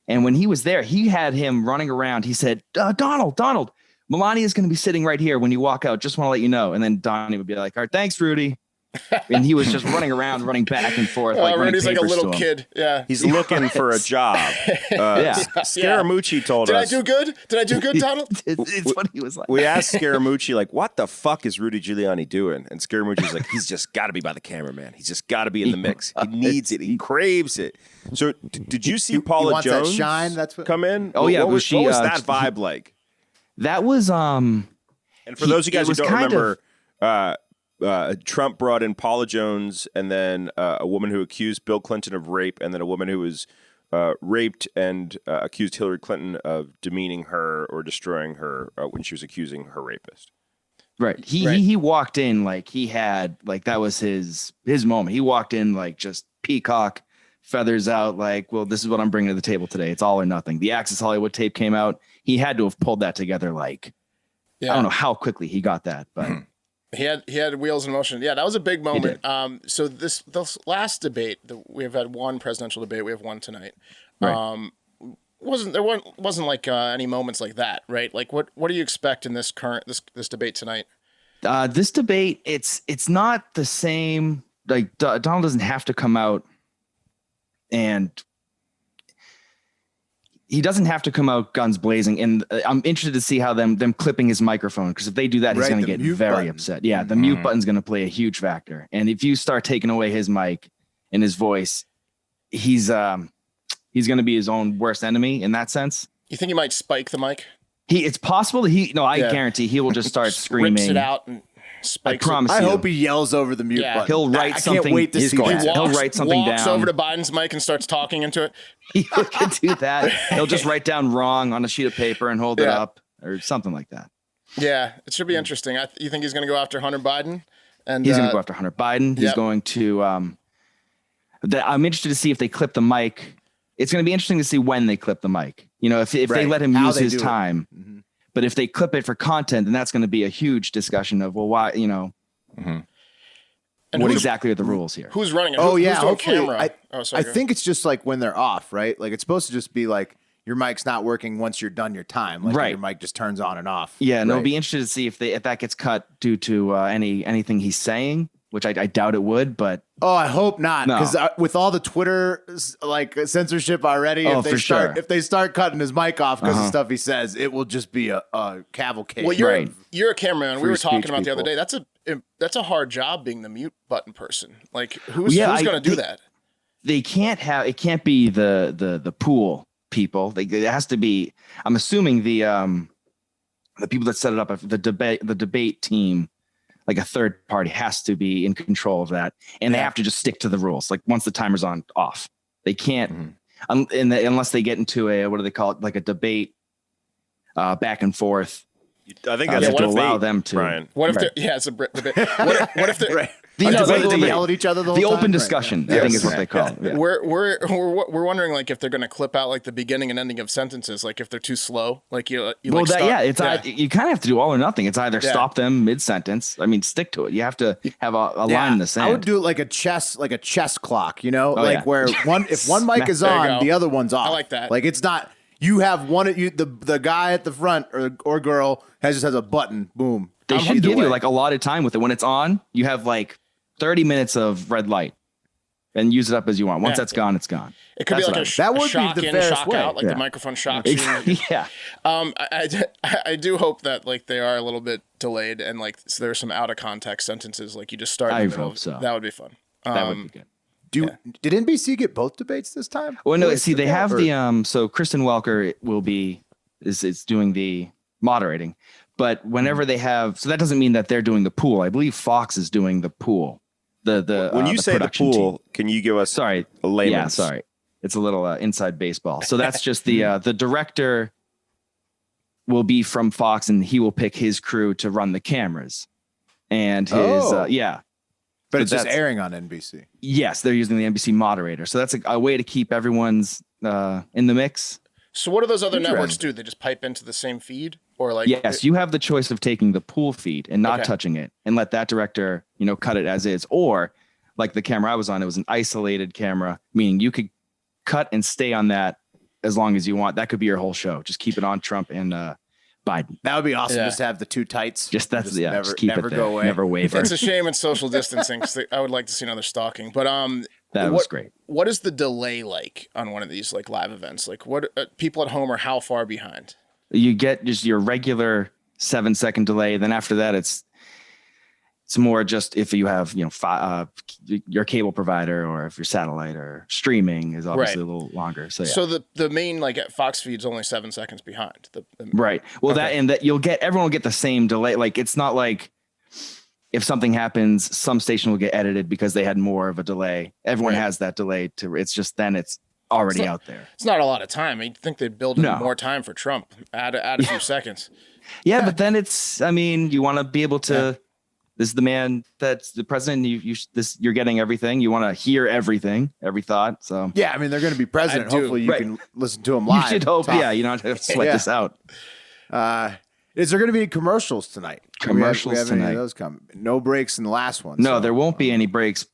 And when he was there, he had him running around. He said, Donald, Melania is going to be sitting right here when you walk out. Just want to let you know. And then Donnie would be like, all right, thanks, Rudy. And he was just running around, running back and forth. Like Rudy's like a papers little to him. kid. Yeah. He's looking for a job. Scaramucci told Did us. I do good? Did I do good, Donald? It's what he was like. We asked Scaramucci, like, what the fuck is Rudy Giuliani doing? And Scaramucci's like, he's just got to be by the camera, man. He's just got to be in the mix. He needs it. He craves it. So did you see Paula wants Jones that shine? That's what... come in? Oh, yeah. What was she, that vibe like? That was And for those of you guys who don't remember, of, Trump brought in Paula Jones and then a woman who accused Bill Clinton of rape, and then a woman who was raped and accused Hillary Clinton of demeaning her or destroying her when she was accusing her rapist. Right. He walked in like he had like that was his moment. He walked in like just peacock, feathers out, like, well, this is what I'm bringing to the table today. It's all or nothing. The Access Hollywood tape came out. He had to have pulled that together like I don't know how quickly he got that, but He had wheels in motion. Yeah, that was a big moment. So this last debate, we've had one presidential debate. We have one tonight. Right. Wasn't like any moments like that, right? Like what do you expect in this debate tonight? This debate, it's not the same. Like Donald doesn't have to come out and he doesn't have to come out guns blazing. And I'm interested to see how them clipping his microphone, because if they do that, he's going to get very upset. Yeah, the mute button's going to play a huge factor. And if you start taking away his mic and his voice, he's going to be his own worst enemy in that sense. You think he might spike the mic? It's possible that I guarantee he will just start screaming. Rips it out and spikes I promise I you. hope he yells over the mute button. He'll write I something. can't wait to see that. He'll write something walks down. over to Biden's mic and starts talking into it. He could do that. He'll just write down wrong on a sheet of paper and hold it up or something like that. Yeah, it should be interesting. You think he's going to go after Hunter Biden? And he's going to go after Hunter Biden. He's going to. I'm interested to see if they clip the mic. It's going to be interesting to see when they clip the mic. If they let him use his time. Mm-hmm. But if they clip it for content, then that's going to be a huge discussion of, well, why, And what exactly are the rules here? Who's running it? Who's doing hopefully, camera? I think it's just like when they're off, right? Like it's supposed to just be like your mic's not working once you're done your time. Like your mic just turns on and off. Yeah, and it'll be interesting to see if that gets cut due to anything he's saying, which I doubt it would, but I hope not, because with all the Twitter like censorship already, if they start cutting his mic off because of stuff he says, it will just be a cavalcade. Well, you're a cameraman. We were talking about the other day. That's a hard job being the mute button person. Like who's going to do that? It can't be the pool people. It has to be. I'm assuming the people that set it up, the debate team. Like a third party has to be in control of that, and they have to just stick to the rules. Like once the timer's off, they can't, unless they get into a, what do they call it? Like a debate, back and forth. I think that's to allow them to. Brian. What if it's a debate. What if they they yell at each other the whole time? Open discussion, I think is what they call it. Yeah. We're wondering like if they're going to clip out like the beginning and ending of sentences, like if they're too slow, like you you kind of have to do all or nothing. It's either stop them mid sentence. I mean, stick to it. You have to have a line in the sand. I would do it like a chess clock, where if one mic is on, the other one's off. I like that. Like it's not. You have the guy at the front or girl just has a button. Boom. They should give you like a lot of time with it. When it's on, you have like 30 minutes of red light and use it up as you want. Once that's gone, it's gone. It could be like a shock in, shock out, like the microphone shocks you. Yeah. I do hope that like they are a little bit delayed and like so there's some out of context sentences like you just start in the middle. So. That would be fun. That would be good. Did NBC get both debates this time? Well, no. See, they have so Kristen Welker is doing the moderating, but whenever they have, so that doesn't mean that they're doing the pool. I believe Fox is doing the pool. When you say the pool, can you give us a layman's? Yeah, sorry, it's a little inside baseball. So that's just the director will be from Fox, and he will pick his crew to run the cameras, and his But it's just airing on NBC. Yes, they're using the NBC moderator. So that's a way to keep everyone's in the mix. So what do those other networks do? They just pipe into the same feed? Or like yes, you have the choice of taking the pool feed and not touching it and let that director, cut it as is. Or like the camera I was on, it was an isolated camera, meaning you could cut and stay on that as long as you want. That could be your whole show. Just keep it on Trump and Biden. That would be awesome. Yeah. Just to have the two tights. Just never, keep never it there. go away. Never waver. It's a shame it's social distancing because I would like to see another stalking. But That was great. What is the delay like on one of these like live events? Like what people at home are how far behind? You get just your regular 7-second delay. Then after that, it's more just if you have, your cable provider or if your satellite or streaming is obviously a little longer. So, yeah. So the main like at Fox feed's only 7 seconds behind. Right. Well, Okay. that everyone will get the same delay. Like it's not like if something happens, some station will get edited because they had more of a delay. Everyone Right. has that delay it's just then it's already out there. It's not a lot of time. You'd think they'd build in more time for Trump. Add a few seconds. Yeah, but then you want to be able to. This is the man that's the president. You're getting everything. You want to hear everything, every thought. So Yeah, I mean, they're going to be president. I do. Hopefully you Right. can listen to them live. you should hope. Talk. Yeah, you don't have to sweat this out. Is there going to be commercials tonight? Commercials we have any tonight. of those come? No breaks in the last one. No, so. there won't be any breaks.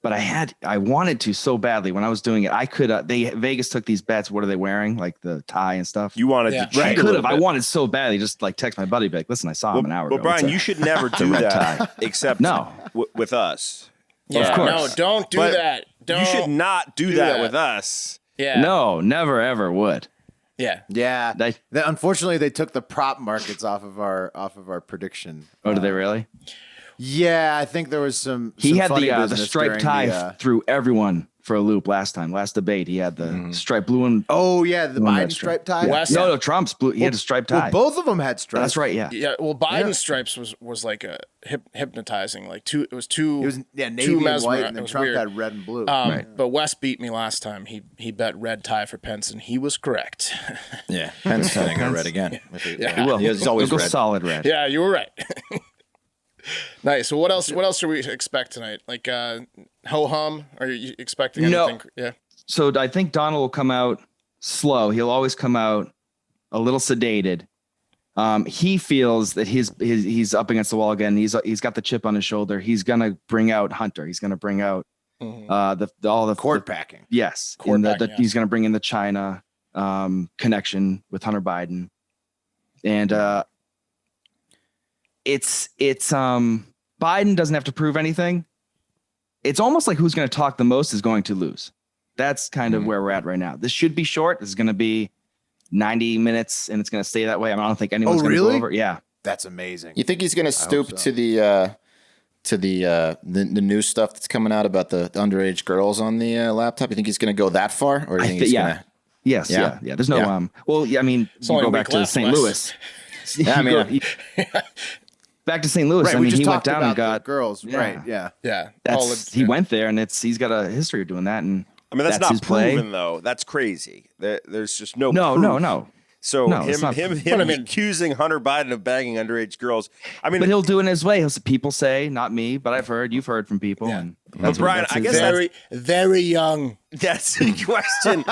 But I wanted to so badly when I was doing it. I could. Vegas took these bets. What are they wearing? Like the tie and stuff. You wanted Yeah. to cheat I a could little have. I bit. wanted so badly. Just like text my buddy, be like, listen, I saw him an hour ago. Well, Brian, It's a- you should never do red that tie. except No. with us. Yeah, course. no, don't do But that. Don't. You should not do do that that. with us. Yeah. No, never ever would. Yeah. Yeah. They- Unfortunately, they took the prop markets off of our prediction. Oh, did they really? Yeah, I think there was some. He some had funny the business striped during tie the, through everyone for a loop last debate. He had the striped blue and Oh yeah, the One Biden red striped stripe. tie. Yeah. West- No, Trump's blue. He had a striped tie. Well, both of them had stripes. That's right. Yeah. Yeah. Well, Biden's Yeah. stripes was like a hypnotizing. Like two. It was two. It was navy two and mesmer- white, it and then was Trump weird. had red and blue. Right. But West beat me last time. He bet red tie for Pence, and he was correct. Yeah, Pence turning red again. Yeah. Well, He's always he'll go red. solid red. Yeah, you were right. Nice. So what else? What else should we expect tonight? Like ho hum? Are you expecting No. anything? Yeah. So I think Donald will come out slow. He'll always come out a little sedated. He feels that he's up against the wall again. He's got the chip on his shoulder. He's gonna bring out Hunter. He's gonna bring out all the Court packing. Yes, Court and packing, yeah. he's gonna bring in the China connection with Hunter Biden, and it's Biden doesn't have to prove anything. It's almost like who's going to talk the most is going to lose. That's kind of where we're at right now. This should be short. This is going to be 90 minutes, and it's going to stay that way. I don't think anyone's going to really? go over. Yeah. That's amazing. You think he's going to stoop so. to the new stuff that's coming out about the underage girls on the laptop? You think he's going to go that far, or do you think he's going to? Yes. Yeah? Yeah. There's no Yeah. Well, yeah, I mean, you only go a back week to left, St. Wes. Louis. Yeah, I mean, Back to St. Louis. Right, I we mean, just he went talked down about and got the girls. Yeah. Right. Yeah. Yeah. He went there, and he's got a history of doing that. And I mean, that's his not play. proven though. That's crazy. There's just no. No, proof. no. So No, it's not- him But I mean- accusing Hunter Biden of banging underage girls. I mean, But he'll do it in his way. People say, not me, but you've heard from people. Yeah. And But Brian, I guess very very young. that's the question.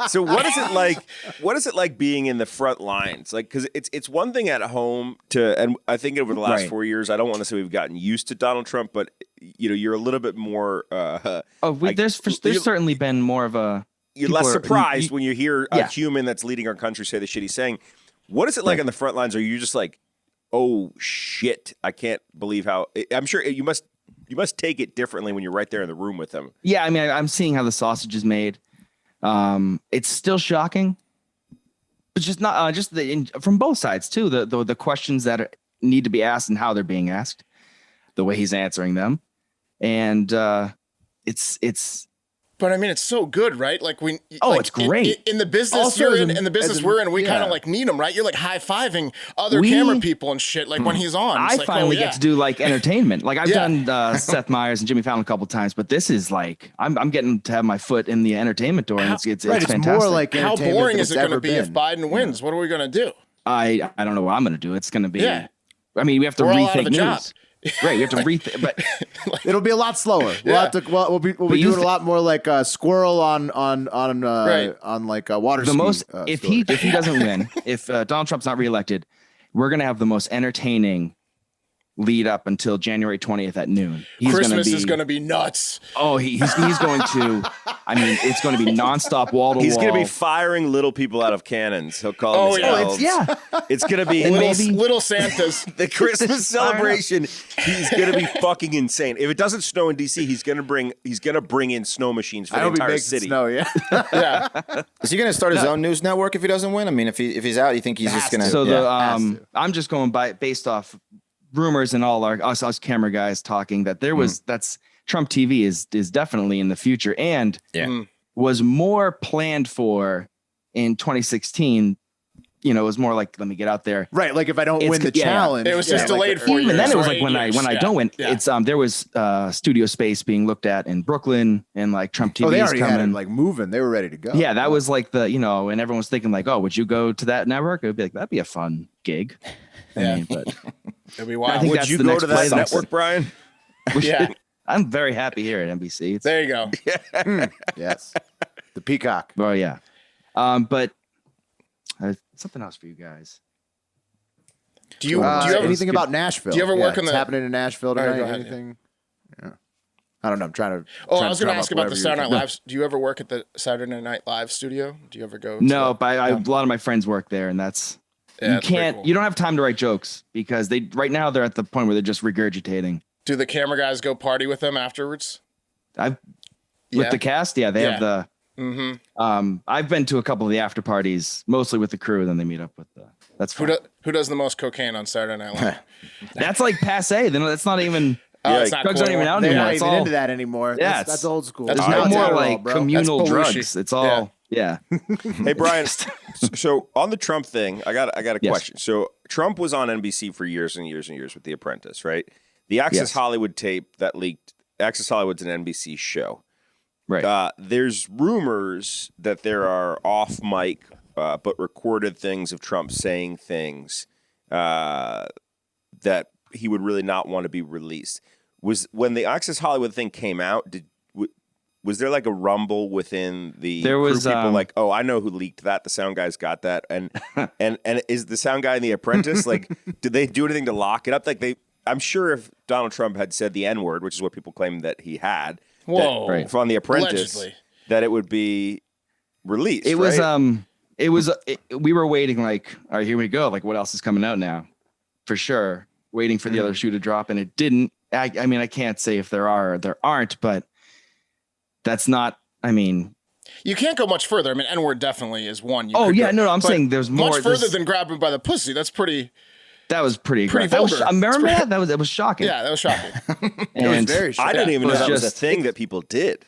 So what is it like? What is it like being in the front lines? Like, because it's one thing at home and I think over the last Right. 4 years, I don't want to say we've gotten used to Donald Trump, but you're a little bit more. there's certainly been more of a. You're people less are- surprised when you hear a Yeah. human that's leading our country say the shit he's saying. What is it like on the front lines? Are you just like, oh shit, I can't believe how? I'm sure you must take it differently when you're right there in the room with them. Yeah, I mean, I'm seeing how the sausage is made. It's still shocking, but just not from both sides too. The questions that need to be asked and how they're being asked, the way he's answering them, and it's. But I mean, it's so good, right? Like when It's great. in the business Also, you're as in, an- and the business as an- we're in. We kind yeah. of like need him, right? You're like high fiving other We- camera people and shit. Like when he's on, it's I like, finally oh, yeah. get to do like entertainment. Like I've Yeah. done Seth Meyers and Jimmy Fallon a couple times, but this is like I'm getting to have my foot in the entertainment door, and it's Right. It's fantastic. more like How entertainment boring than is it's it going to ever be if been. Biden wins? What are we going to do? I don't know what I'm going to do. It's going to be. Yeah. I mean, we have to We're all out of rethink a news. job. Right, we have to rethink. But It'll be a lot slower. We'll Yeah. have to. We'll be you doing a lot more like a squirrel on like a water the ski. most if story. he doesn't win, if Donald Trump's not reelected, we're going to have the most entertaining lead up until January 20th at noon. Christmas is going to be nuts. Oh, he's going to. I mean, it's going to be nonstop, wall to wall. He's going to be firing little people out of cannons. He'll call them elves. It's going to be little Santas. The Christmas celebration. He's going to be fucking insane. If it doesn't snow in DC, he's going to bring in snow machines for the entire city. Snow, yeah. Is he going to start his own news network if he doesn't win? I mean, if he's out, you think he's just going to? So I'm just going based off rumors and all us camera guys talking that there was that's Trump TV is definitely in the future and was more planned for in 2016. You know, it was more like, let me get out there. Right. Like if I don't win the challenge. It was just delayed for you. And then it was like when I don't win, it's there was studio space being looked at in Brooklyn and like Trump TV they is already coming. had it like moving. They were ready to go. Yeah, that was like and everyone was thinking like, oh, would you go to that network? It would be like, that'd be a fun gig. I mean, but it'd be wild. I think Would that's you the go next to that play. network, Brian? Yeah. I'm very happy here at NBC. There you go. Yes. The Peacock. Oh yeah. But something else for you guys. Do you ever anything about Nashville? Do you ever work on what's the happening in Nashville tonight? All right, go ahead, Anything? Yeah. I don't know. I'm trying to. I was going to ask about the Saturday Night Live. Do you ever work at the Saturday Night Live studio? Do you ever go? No, but a lot of my friends work there, and that's you can't. Cool. You don't have time to write jokes because right now they're at the point where they're just regurgitating. Do the camera guys go party with them afterwards? With the cast, they have the. I've been to a couple of the after parties, mostly with the crew, and then they meet up with the. That's fun. Who does the most cocaine on Saturday Night Live? That's like passe. Then that's not even. It's not drugs cool aren't even out They're anymore. not It's even all into that anymore. Yeah, That's old school. That's There's no not more Adderall, like bro. communal That's drugs. It's all yeah. Hey Brian, so on the Trump thing, I got a question. So Trump was on NBC for years and years and years with The Apprentice, right? The Access Hollywood tape that leaked. Access Hollywood's an NBC show, right? There's rumors that there are off mic but recorded things of Trump saying things that he would really not want to be released. Was when the Access Hollywood thing came out, was there like a rumble within the crew people like, oh, I know who leaked that. The sound guys got that. And is the sound guy in The Apprentice, like, did they do anything to lock it up? Like I'm sure if Donald Trump had said the N-word, which is what people claim that he had, from The Apprentice, Allegedly. that it would be released. We were waiting like, all right, here we go. Like, what else is coming out now? For sure. Waiting for the other shoe to drop, and it didn't. I mean, I can't say if there are or there aren't, but that's not, I mean. You can't go much further. I mean, N-word definitely is one. I'm saying there's more. Much further than grabbing by the pussy. That's pretty. That was pretty vulgar. Remember that? That was shocking. Yeah, that was shocking. It was very shocking. I didn't even know that was a just- thing that people did.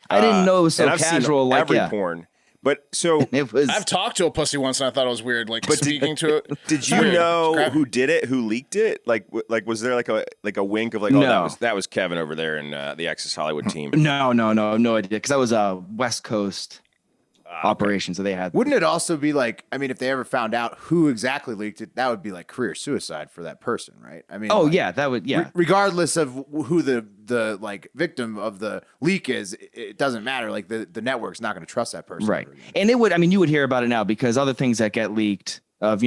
I didn't know it was so and I've casual. seen Like every porn. But so it was. I've talked to a pussy once and I thought it was weird. Like speaking to it. did you know who did it? Who leaked it? Like was there like a wink of like, oh, No. that was Kevin over there in the Access Hollywood team? No, no idea. Because that was a West Coast operation, so they had. Wouldn't it also be like, I mean, if they ever found out who exactly leaked it, that would be like career suicide for that person, right? I mean, That would regardless of who the like victim of the leak is, it doesn't matter. Like the network's not going to trust that person, right? ever again. And it would. I mean, you would hear about it now because other things that get leaked of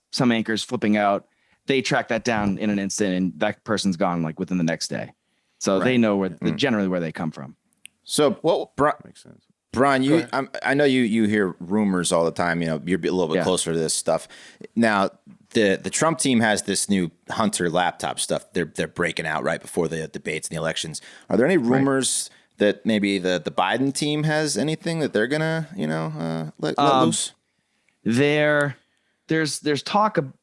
some anchors flipping out, they track that down in an instant, and that person's gone like within the next day. So they know where generally where they come from. So Makes sense. Brian, I know you hear rumors all the time. You know, you're a little bit closer to this stuff. Now, the Trump team has this new Hunter laptop stuff. They're breaking out right before the debates and the elections. Are there any rumors that maybe the Biden team has anything that they're gonna let loose? There's talk of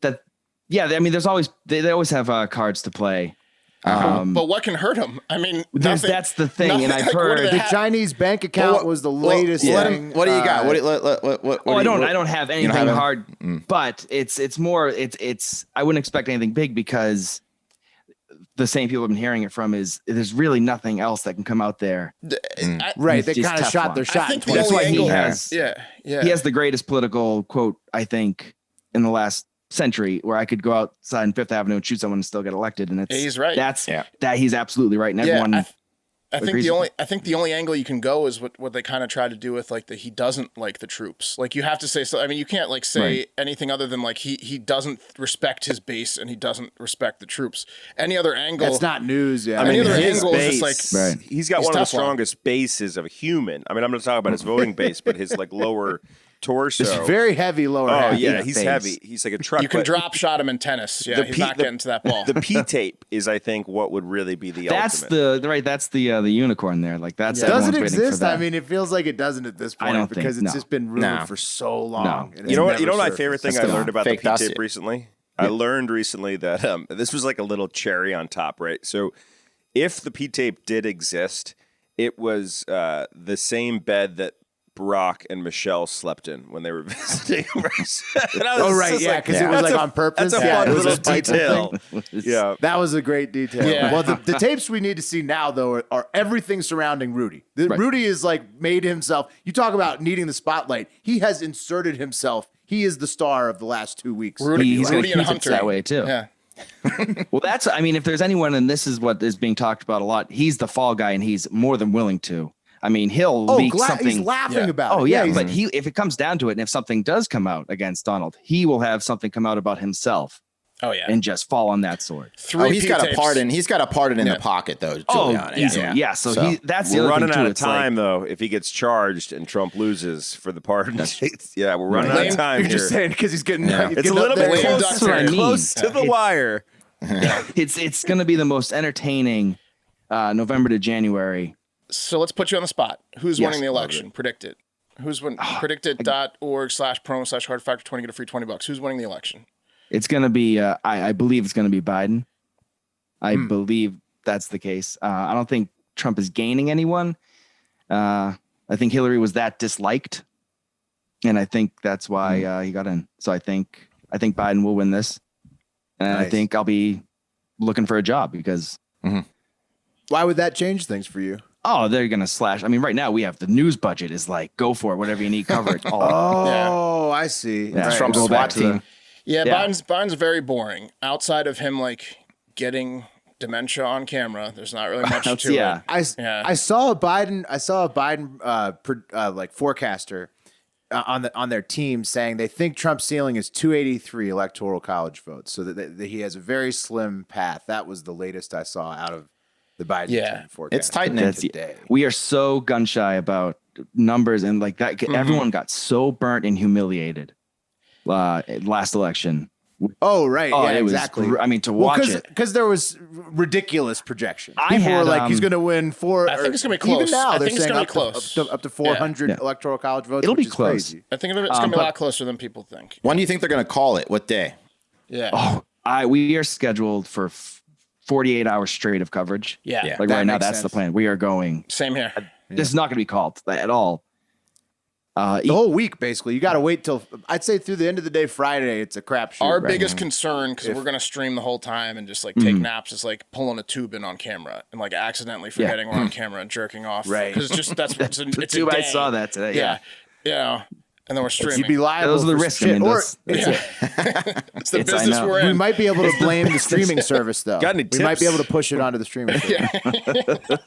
that. Yeah, I mean, there's always they always have cards to play. But what can hurt them? I mean, that's the thing, and I've heard The Chinese bank account was the latest thing. What do you got? I don't have anything hard, but it's more I wouldn't expect anything big because the same people I've been hearing it from is there's really nothing else that can come out there. Right, they It's kind of Teflon. shot their shot. I think in the That's only why he angle has. Yeah. He has the greatest political quote, I think, in the last century, where I could go outside on Fifth Avenue and shoot someone and still get elected. And he's right. That he's absolutely right. And everyone, I think agrees the with only I think the only angle you can go is what they kind of try to do with like he doesn't like the troops. Like you have to say so. I mean, you can't like say anything other than like he doesn't respect his base and he doesn't respect the troops. Any other angle? That's not news. Yeah, I mean, Any other his angle is base, just like he's got he's one of the Teflon. strongest bases of a human. I mean, I'm not talking about his voting base, but his like lower torso. It's very heavy lower Oh half. yeah, he's base. heavy. He's like a truck. You can but drop shot him in tennis. Yeah, he's not getting to that ball. The P tape is, I think, what would really be the That's ultimate. That's the unicorn there. Like that's Does it everyone's waiting for exist? that. I mean, it feels like it doesn't at this point don't because think- it's no. just been rumored No. for so long. No. and it's You know what? never You know my surfaced. favorite thing I That's the learned about the fake P tape dossier. recently. I learned recently that this was like a little cherry on top, right? So, if the P tape did exist, it was the same bed that Barack and Michelle slept in when they were visiting. Oh right, yeah, because it was like on purpose. That's a Yeah, fun it was a little spiteful detail. thing. Yeah. That was a great detail. Yeah. Well, the tapes we need to see now, though, are everything surrounding Rudy. Rudy is like made himself. You talk about needing the spotlight. He has inserted himself. He is the star of the last 2 weeks. He's going Rudy to and keep it Hunter that way too. Yeah. Well, I mean, if there's anyone, and this is what is being talked about a lot, he's the fall guy, and he's more than willing to. I mean, he'll leak something. He's laughing about it. Oh yeah, he's- but if it comes down to it, and if something does come out against Donald, he will have something come out about himself Oh yeah. and just fall on that sword. Three He's got P-tapes. a pardon. He's got a pardon in Yeah. the pocket, though. Oh, Giuliani. easily, yeah. So that's the We're other running thing too. out of It's like- time, though, if he gets charged and Trump loses for the pardon. Yeah, we're running out Lame- of time You're here. just saying because he's getting. Yeah. he's It's a getting little up bit there. Lame close, duck That's what I mean. close to the wire. It's going to be the most entertaining November to January. So let's put you on the spot. Who's Yes, winning the election? Predict it. Who's winning? Predictit.org/promo/hard factor 20 get a free $20. Who's winning the election? It's going to be. I believe it's going to be Biden. I believe that's the case. I don't think Trump is gaining anyone. I think Hillary was that disliked, and I think that's why he got in. So I think Biden will win this, and I Nice. think I'll be looking for a job because Why would that change things for you? they're gonna slash. I mean, right now we have the news budget is like go for it, whatever you need coverage. Oh, I see. Yeah, Right. Trump's go SWAT back to- team. Yeah, Yeah. Biden's very boring. Outside of him like getting dementia on camera, there's not really much to yeah. it. I saw a Biden like forecaster on their team saying they think Trump's ceiling is 283 electoral college votes, so that he has a very slim path. That was the latest I saw out of the Biden Yeah. team forecast. It's tightening. That's today. we are so gun shy about numbers and like that. Everyone got so burnt and humiliated last election. Oh right, Oh, yeah, it was exactly. I mean, to watch it. because there was ridiculous projections. I People were had, like, he's going to win four. I think it's gonna be Even close. now, I they're think it's saying gonna up be to- close. up to 400 Yeah. electoral college votes. It'll which be is close. Crazy. I think it's gonna be a but- lot closer than people think. When do you think they're going to call it? What day? Yeah. We are scheduled for 48 hours straight of coverage. Yeah. Yeah. Like That right now, makes that's the sense. plan. We are going. Same here. This is not going to be called at all. The whole week, basically. You got to wait till I'd say through the end of the day, Friday. It's a crapshoot. Our right? biggest concern, because we're gonna stream the whole time and just like take naps, is like pulling a tube in on camera and like accidentally forgetting we're on camera and jerking off. Right. Because it's just it's a Tube, day. I saw that today. Yeah. Yeah. And then we're streaming. You'd be liable. Those are the for risks. I shit. mean, Or that's- It's the It's- I business know. we're we in. might be able to blame the streaming service, though. Got any We might be tips? able to push it onto the streaming service.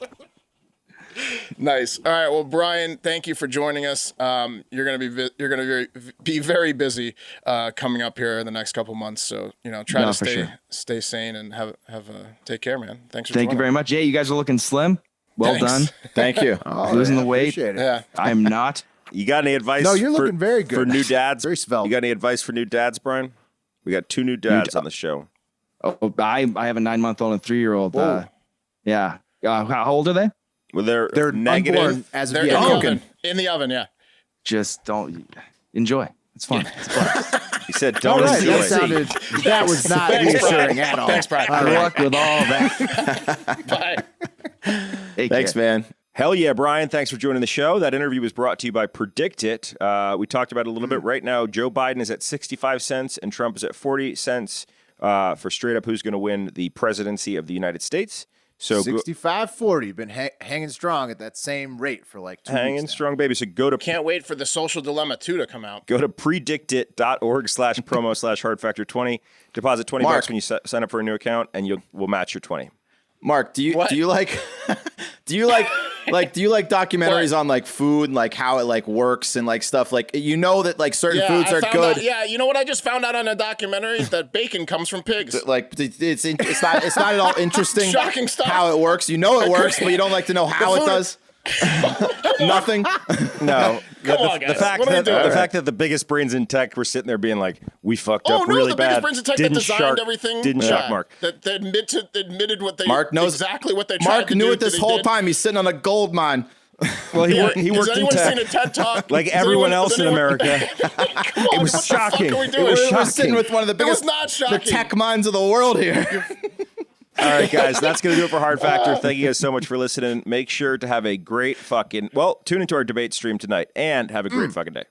Nice. All right. Well, Brian, thank you for joining us. You're gonna be very busy coming up here in the next couple months. So try No, to for stay sane and have take care, man. Thanks for Thank you joining. very much. Yeah, you guys are looking slim. Well Thanks. done. Thank you. Losing the weight. Appreciate it. Yeah. I'm not. You got any advice? No, you're for- looking very good. For new dads? Very svelte. You got any advice for new dads, Brian? We got 2 new dads on the show. Oh, I have a 9-month-old and 3-year-old. Whoa. Yeah. How old are they? Well, they're They're negative. unborn as of They're yet. in the Oh, oven. In the oven. Yeah. Just don't enjoy. It's fun. It's fun. He said, All don't right, enjoy that it. sounded. That was not reassuring at all. Thanks, Brian. All Good right. luck with all that. Bye. Take Thanks, care. man. Hell yeah, Brian. Thanks for joining the show. That interview was brought to you by Predictit. We talked about it a little bit. Right now, Joe Biden is at 65 cents and Trump is at 40 cents for straight up who's going to win the presidency of the United States. So 65-40, been hanging strong at that same rate for like 2 hanging weeks now. strong, baby. So go to Can't wait for the Social Dilemma 2 to come out. Go to predictit.org/promo/hardfactor20. Deposit $20 Mark. when you sign up for a new account, and we'll match your 20. Mark, do you like do you like documentaries on like food and like how it like works and like stuff like that like certain foods are good. You know what I just found out on a documentary that bacon comes from pigs. Like it's not at all interesting. Shocking stuff. How it works. You know it works, but you don't like to know how it does. Nothing. No. Come on, guys. The fact that the biggest brains in tech were sitting there being like, we fucked up really the bad. biggest brains in tech that designed everything. Didn't shock Mark. That admitted what they Mark knows exactly what they tried Mark to do. knew it this whole time. He's sitting on a gold mine. Well, he worked in Has anyone tech. seen a TED Talk? Like everyone else in America. It was shocking. We're sitting with one of the biggest not shocking. the tech minds of the world here. All right, guys, that's going to do it for Hard Factor. Thank you guys so much for listening. Make sure to have a great tune into our debate stream tonight and have a great fucking day.